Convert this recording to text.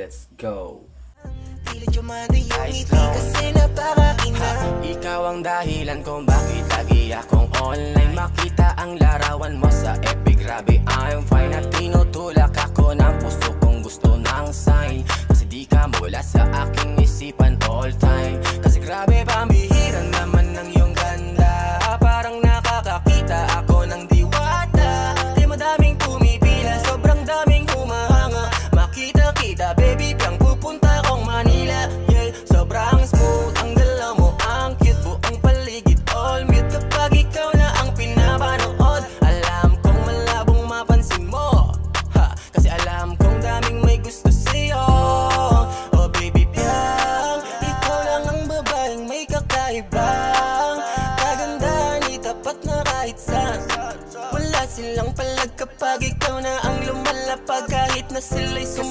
Let's go. Ice long. Ikaw ang dahilan kung bakit lagi akong online. Makita ang larawan mo sa FB, grabe I'm fine. At tinutulak ako ng puso kong gusto ng sign. Kasi di ka mawala sa aking isipan all time. Kasi grabe pambihiran naman ng iyong ganda. Parang nakakakita ako ng diwata. Di madaming pumipila, sobrang daming humahanga. Makita-kita baby, piyang pupunta akong Manila. Yeah, sobrang smooth ang galaw mo, ang cute, buong paligid all mute. Kapag ikaw na ang pinapanood, alam kong malabong mapansin mo, ha, kasi alam kong daming may gusto sa'yo. Oh baby piyang, ikaw lang ang babaeng may kakaibang kagandahan, itapat na kahit saan. Wala silang palag kapag ikaw na ang lumalapag, kahit na sila'y